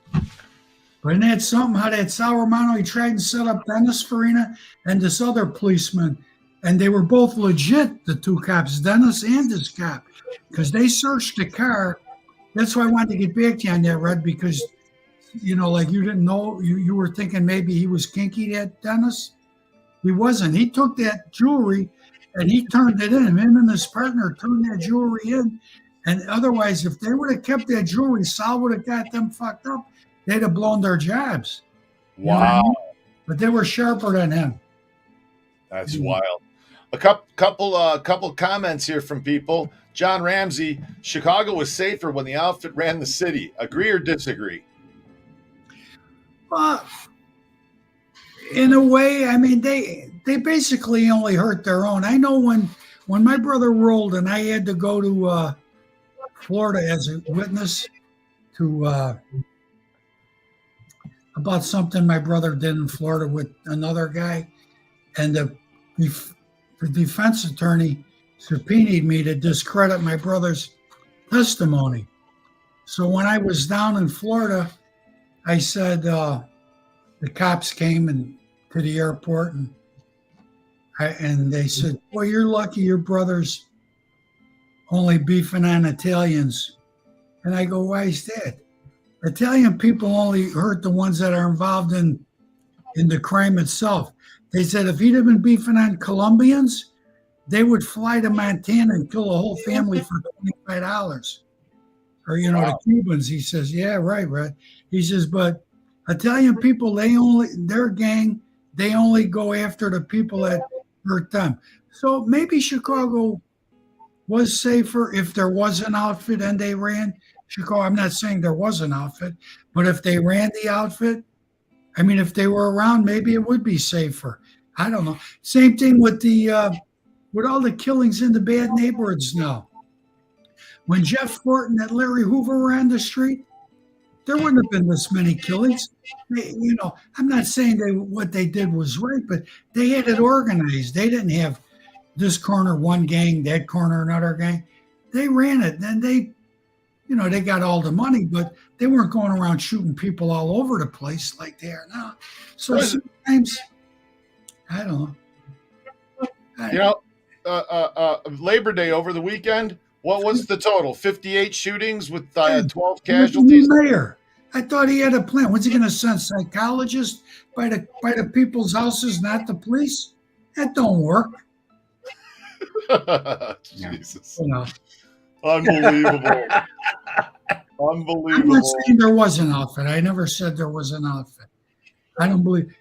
But isn't that something, how that Sal Romano, he tried to set up Dennis Farina and this other policeman, and they were both legit, the two cops, Dennis and this cop, because they searched the car. That's why I wanted to get back to you on that, Red, because, you know, like you didn't know, you were thinking maybe he was kinky, that Dennis. He wasn't. He took that jewelry and he turned it in. Him and his partner turned that jewelry in. And otherwise, if they would have kept that jewelry, Sal would have got them fucked up. They'd have blown their jobs. Wow. You know what I mean? But they were sharper than him. That's wild. A couple comments here from people. John Ramsey, Chicago was safer when the outfit ran the city. Agree or disagree? In a way, I mean, they basically only hurt their own. I know when my brother rolled and I had to go to Florida as a witness to about something my brother did in Florida with another guy, and the defense attorney subpoenaed me to discredit my brother's testimony. So when I was down in Florida, I said the cops came to the airport and they said, "Well, you're lucky your brother's only beefing on Italians." And I go, "Why is that? Italian people only hurt the ones that are involved in the crime itself." They said if he'd have been beefing on Colombians, they would fly to Montana and kill a whole family for $25. Or, the Cubans. He says, "Yeah, right. He says, but Italian people, their gang, they only go after the people that hurt them." So maybe Chicago was safer if there was an outfit and they ran Chicago. I'm not saying there was an outfit, but if they ran the outfit, I mean, if they were around, maybe it would be safer. I don't know. Same thing with with all the killings in the bad neighborhoods now. When Jeff Fortin and Larry Hoover were on the street, there wouldn't have been this many killings. I'm not saying what they did was right, but they had it organized. They didn't have this corner one gang, that corner another gang. They ran it, and they got all the money, but they weren't going around shooting people all over the place like they are now. So sometimes, I don't know. Labor Day over the weekend, what was the total? 58 shootings with 12 casualties? Mayor, I thought he had a plan. What's he going to send psychologists by the people's houses, not the police? That don't work. Jesus. Unbelievable. Unbelievable. I'm not saying there was an outfit. I never said there was an outfit. I don't believe.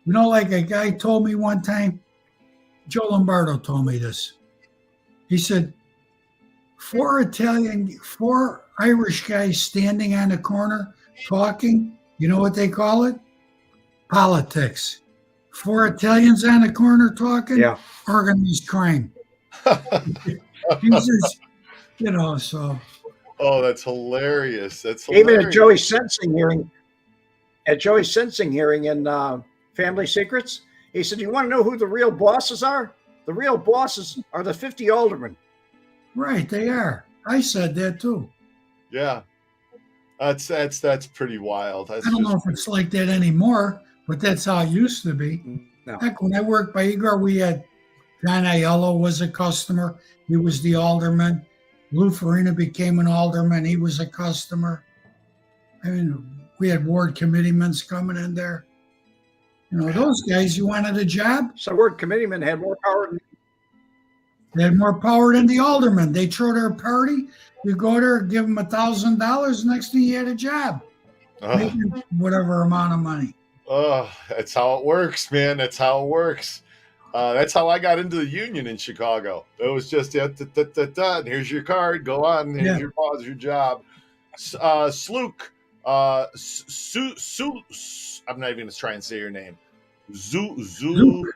Like a guy told me one time, Joe Lombardo told me this. He said, 4 Irish guys standing on the corner talking, you know what they call it? Politics. 4 Italians on the corner talking, Yeah. Organized crime. He says, so. Oh, that's hilarious. Even at Joey's sentencing hearing in Family Secrets, he said, "You want to know who the real bosses are? The real bosses are the 50 aldermen." Right, they are. I said that too. Yeah, that's pretty wild. I don't know if it's like that anymore, but that's how it used to be. No. Heck, when I worked by Igor, we had John Aiello was a customer. He was the alderman. Lou Farina became an alderman. He was a customer. I mean, we had ward committeemen coming in there. Those guys, you wanted a job? So ward committeemen had more power. They had more power than the aldermen. They throw their party. You go there, give them $1,000. Next thing you had a job. Making whatever amount of money. Oh, that's how it works, man. That's how it works. That's how I got into the union in Chicago. It was just, and here's your card. Go on. Here's your boss, your job. Slook. I'm not even going to try and say your name. Zuluk.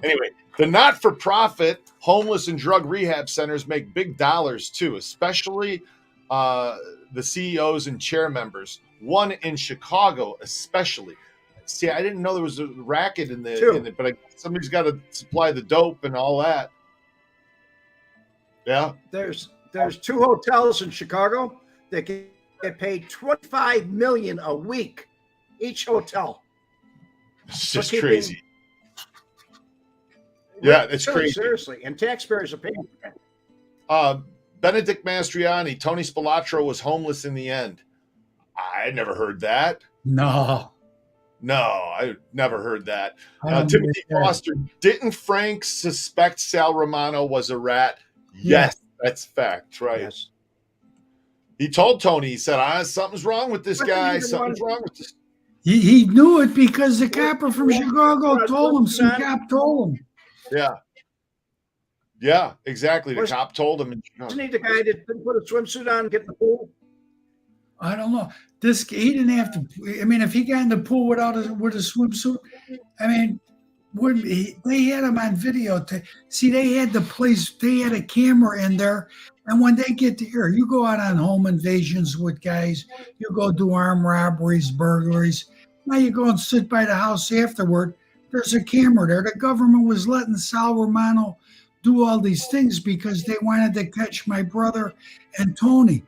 Anyway, the not-for-profit homeless and drug rehab centers make big dollars too, especially the CEOs and chair members. One in Chicago, especially. See, I didn't know there was a racket in the but somebody's got to supply the dope and all that. Yeah. There's 2 hotels in Chicago that get paid $25 million a week, each hotel. It's just crazy. Yeah, it's crazy. Seriously, and taxpayers are paying for it. Benedict Mastriani, Tony Spilotro was homeless in the end. I never heard that. No, I never heard that. Timothy Foster, didn't Frank suspect Sal Romano was a rat? Yes, that's fact, right? Yes. He told Tony, he said, something's wrong with this guy. Something's wrong with this. He knew it because the copper from Chicago told him. Some cop told him. Yeah, exactly. The cop told him. Wasn't he the guy that didn't put a swimsuit on and get in the pool? I don't know. He didn't have to. I mean, if he got in the pool with a swimsuit, I mean, They had him on video. See, they had the place. They had a camera in there, and when they get to here, you go out on home invasions with guys. You go do armed robberies, burglaries. Now you go and sit by the house afterward. There's a camera there. The government was letting Sal Romano do all these things because they wanted to catch my brother and Tony.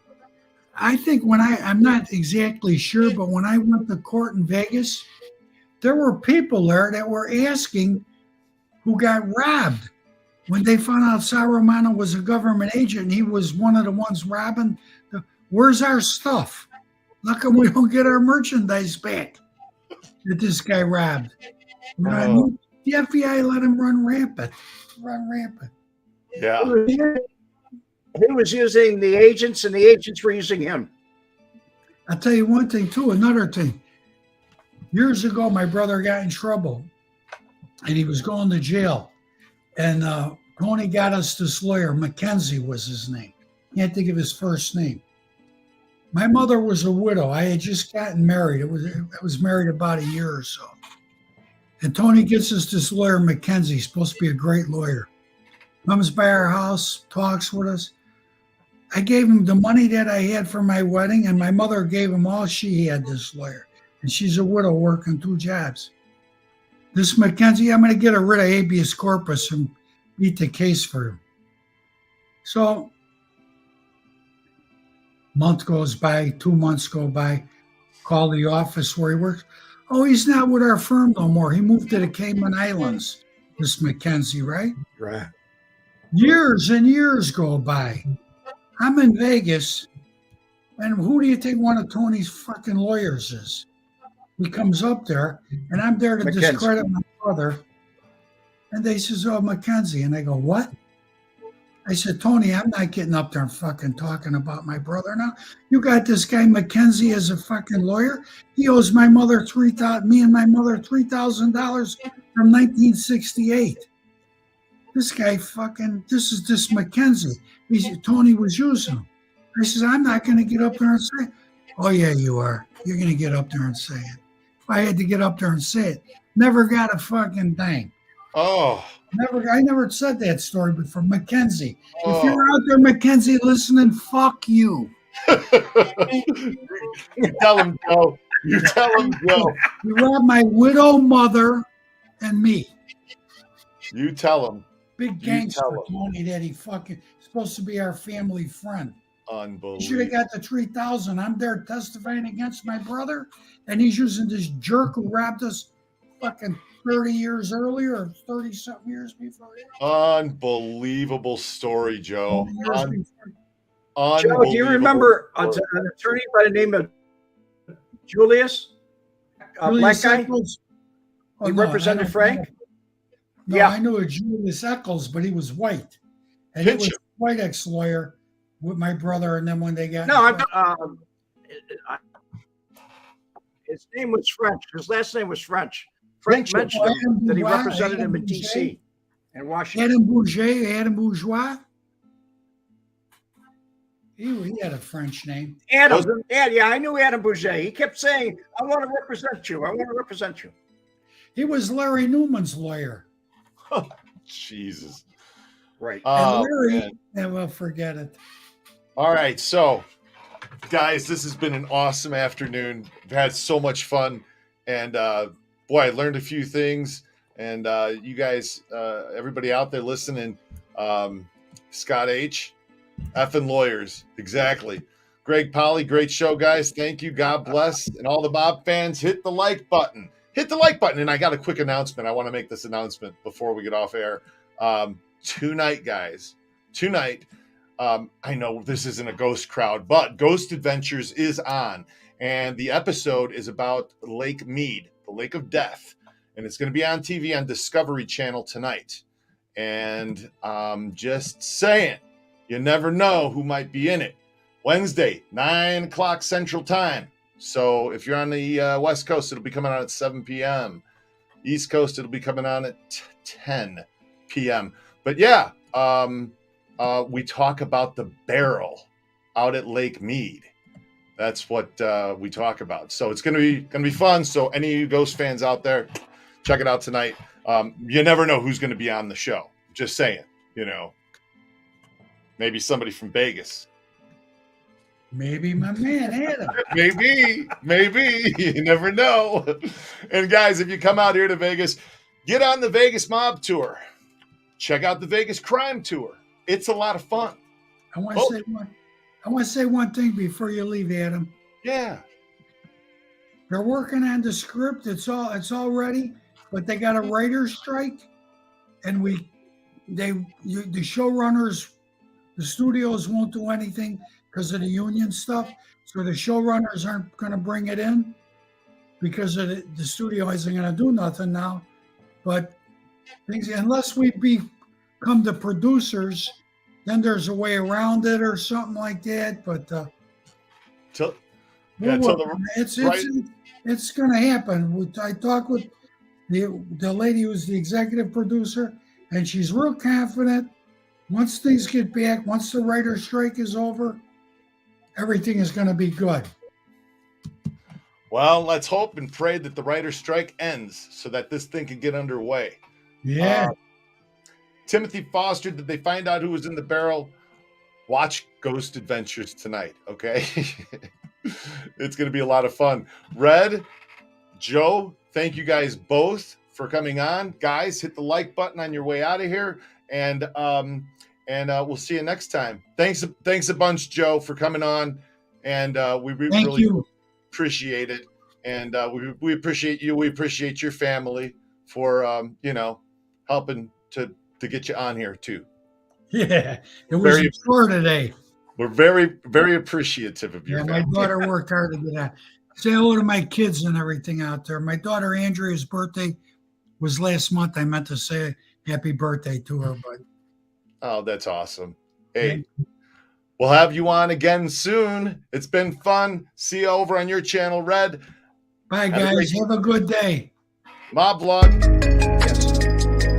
I think I'm not exactly sure, but when I went to court in Vegas, there were people there that were asking who got robbed when they found out Sal Romano was a government agent and he was one of the ones robbing. Where's our stuff? How come we don't get our merchandise back that this guy robbed? You know what I mean? The FBI let him run rampant. Yeah. He was using the agents, and the agents were using him. I'll tell you one thing, too, another thing. Years ago, my brother got in trouble, and he was going to jail. And Tony got us this lawyer. Mackenzie was his name. Can't think of his first name. My mother was a widow. I had just gotten married. I was married about a year or so. And Tony gets us this lawyer, Mackenzie. He's supposed to be a great lawyer. Comes by our house, talks with us. I gave him the money that I had for my wedding, and my mother gave him all she had, this lawyer. And she's a widow working 2 jobs. This Mackenzie, I'm going to get rid of habeas corpus and beat the case for him. So, month goes by, 2 months go by, call the office where he works. Oh, he's not with our firm no more. He moved to the Cayman Islands, this Mackenzie, right? Right. Years and years go by. I'm in Vegas, and who do you think one of Tony's fucking lawyers is? He comes up there, and I'm there to Mackenzie. discredit my brother. And they says, oh, Mackenzie. And I go, what? I said, Tony, I'm not getting up there and fucking talking about my brother now. You got this guy Mackenzie as a fucking lawyer. He owes my mother me and my mother $3,000 from 1968. This guy this Mackenzie. Tony was using him. I says, I'm not going to get up there and say it. Oh, yeah, you are. You're going to get up there and say it. If I had to get up there and say it, never got a fucking thing. Oh. I never said that story before. Mackenzie. Oh. If you're out there, Mackenzie, listening, fuck you. You tell him, Joe. You tell him, Joe. You robbed my widow mother and me. You tell him. Big gangster Tony that he fucking supposed to be our family friend. Unbelievable. He should have got the $3,000. I'm there testifying against my brother, and he's using this jerk who robbed us fucking 30 years earlier or 30-something years before. Unbelievable story, Joe. Joe, do you remember an attorney by the name of Julius? Black guy? Eccles? He represented Frank? No, yeah. I knew a Julius Eccles, but he was white. And he was a white ex-lawyer with my brother, and then when they got... his name was French. His last name was French. Frank mentioned that he represented him in D.C. and Washington. Adam Bourgeois? He had a French name. Adam. Yeah, I knew Adam Bourgeois. He kept saying, I want to represent you. I want to represent you. He was Larry Newman's lawyer. Jesus. Right. And Larry, well, forget it. All right. So, guys, this has been an awesome afternoon. We've had so much fun. And, boy, I learned a few things. And you guys, everybody out there listening, Scott H., effing lawyers. Exactly. Greg Polly, great show, guys. Thank you. God bless. And all the Bob fans, hit the like button. Hit the like button. And I got a quick announcement. I want to make this announcement before we get off air. Tonight, guys, I know this isn't a ghost crowd, but Ghost Adventures is on. And the episode is about Lake Mead, the Lake of Death. And it's going to be on TV on Discovery Channel tonight. And just saying, you never know who might be in it. Wednesday, 9 o'clock Central Time. So if you're on the West Coast, it'll be coming on at 7 p.m. East Coast, it'll be coming on at 10 p.m. But yeah, we talk about the barrel out at Lake Mead. That's what we talk about. So it's gonna be fun. So any of you Ghost fans out there, check it out tonight. You never know who's going to be on the show. Just saying, maybe somebody from Vegas. Maybe my man Adam. Maybe. You never know. And guys, if you come out here to Vegas, get on the Vegas Mob Tour. Check out the Vegas Crime Tour. It's a lot of fun. I want to say one thing before you leave, Adam. Yeah. They're working on the script. It's all ready, but they got a writer's strike, and the showrunners, the studios won't do anything because of the union stuff. So the showrunners aren't going to bring it in because of the studio isn't going to do nothing now. But unless we become the producers, then there's a way around it or something like that. But it's going to happen. I talked with the lady who's the executive producer, and she's real confident. Once things get back, once the writer's strike is over, everything is going to be good. Well, let's hope and pray that the writer's strike ends so that this thing can get underway. Yeah. Timothy Foster, did they find out who was in the barrel? Watch Ghost Adventures tonight, okay? It's going to be a lot of fun. Red, Joe, thank you guys both for coming on. Guys, hit the like button on your way out of here, and we'll see you next time. Thanks a bunch, Joe, for coming on, and we really appreciate it. And we appreciate you. We appreciate your family for helping to get you on here too. Yeah, it was a tour today. We're very, very appreciative of your family. My daughter worked hard to get out. Say hello to my kids and everything out there. My daughter Andrea's birthday was last month. I meant to say happy birthday to her, but that's awesome. Hey, we'll have you on again soon. It's been fun. See you over on your channel, Red. Bye, guys. Have a good day. Mob Vlog.